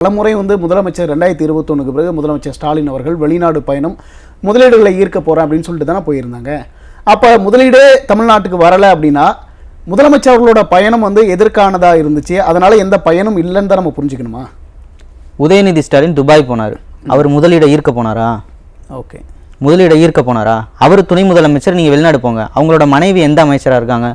பலமுறை முதலமைச்சர் 2021க்கு பிறகு முதலமைச்சர் ஸ்டாலின் அவர்கள் வெளிநாடு பயணம் முதலீடுகளை ஈர்க்க போறேன் அப்படின்னு சொல்லிட்டு தானே போயிருந்தாங்க. அப்ப முதலீடே தமிழ்நாட்டுக்கு வரல அப்படின்னா முதலமைச்சர் அவர்களோட பயணம் எதற்கானதா இருந்துச்சு, அதனால எந்த பயனும் இல்லைன்னு தான் நம்ம புரிஞ்சுக்கணுமா? உதயநிதி ஸ்டாலின் துபாய் போனார், அவர் முதலீடை ஈர்க்க போனாரா? ஓகே, முதலீடை ஈர்க்க போனாரா? அவர் துணை முதலமைச்சர், நீங்க வெளிநாடு போங்க. அவங்களோட மனைவி எந்த அமைச்சரா இருக்காங்க,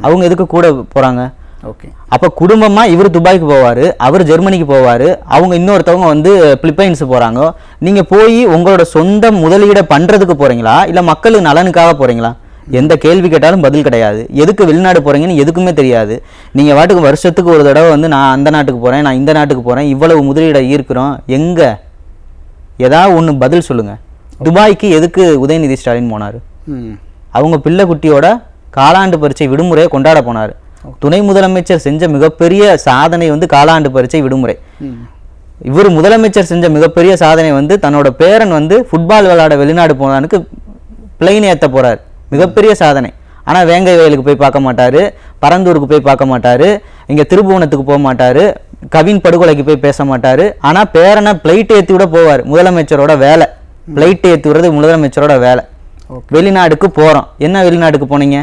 அவங்க எதுக்கு கூட போறாங்க? ஓகே, அப்ப குடும்பமா இவர் துபாய்க்கு போவாரு, அவர் ஜெர்மனிக்கு போவாரு, அவங்க இன்னொருத்தவங்க பிலிப்பைன்ஸ் போறாங்க. நீங்க போய் உங்களோட சொந்த முதலீடை பண்றதுக்கு போறீங்களா இல்ல மக்களுக்கு நலனுக்காக போறீங்களா? எந்த கேள்வி கேட்டாலும் பதில் கிடையாது. எதுக்கு வெளிநாடு போறீங்கன்னு எதுக்குமே தெரியாது. நீங்க வாட்டுக்கு வருஷத்துக்கு ஒரு தடவை நான் அந்த நாட்டுக்கு போறேன், நான் இந்த நாட்டுக்கு போறேன், இவ்வளவு முதலீடை ஈர்க்கிறோம், எங்க ஏதாவது ஒண்ணு பதில் சொல்லுங்க. துபாய்க்கு எதுக்கு உதயநிதி ஸ்டாலின் போனாரு? அவங்க பிள்ளை குட்டியோட காலாண்டு பரீட்சை விடுமுறையை கொண்டாட போனாரு. துணை முதலமைச்சர் செஞ்ச மிகப்பெரிய சாதனை காலாண்டு பரீட்சை விடுமுறை. இவர் முதலமைச்சர் செஞ்ச மிகப்பெரிய சாதனை தன்னோட பேரன் ஃபுட்பால் விளையாட வெளிநாடு போனானுக்கு பிளைன் ஏற்ற போறாரு, மிகப்பெரிய சாதனை. ஆனா வேங்கை வயலுக்கு போய் பார்க்க மாட்டாரு, பரந்தூருக்கு போய் பார்க்க மாட்டாரு, இங்க திருபுவனத்துக்கு போக மாட்டாரு, கவின் படுகொலைக்கு போய் பேச மாட்டாரு. ஆனா பேரனை பிளைட் ஏற்றி விட போவார். முதலமைச்சரோட வேலை பிளைட் ஏற்றி விடுறது முதலமைச்சரோட வேலை. வெளிநாடுக்கு போறோம். என்ன வெளிநாடுக்கு போனீங்க?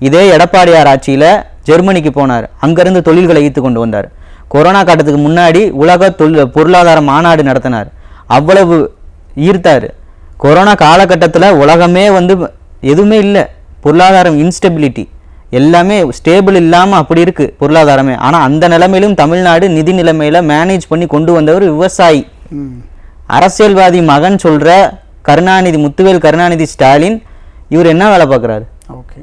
இதே எடப்பாடியார் ஆட்சியில ஜெர்மனிக்கு போனார், அங்கிருந்து தொழில்களை ஈர்த்து கொண்டு வந்தார். கொரோனா காலத்துக்கு முன்னாடி உலக பொருளாதார மாநாடு நடத்தினார், அவ்வளவு ஈர்த்தாரு. கொரோனா காலகட்டத்தில் உலகமே எதுவுமே இல்லை, பொருளாதாரம் இன்ஸ்டெபிலிட்டி, எல்லாமே ஸ்டேபிள் இல்லாமல் அப்படி இருக்கு பொருளாதாரமே. ஆனால் அந்த நிலைமையிலும் தமிழ்நாடு நிதி நிலைமையில மேனேஜ் பண்ணி கொண்டு வந்தவர் விவசாயி. அரசியல்வாதி மகன் சொல்ற கருணாநிதி, முத்துவேல் கருணாநிதி ஸ்டாலின், இவர் என்ன வேலை பார்க்குறாரு?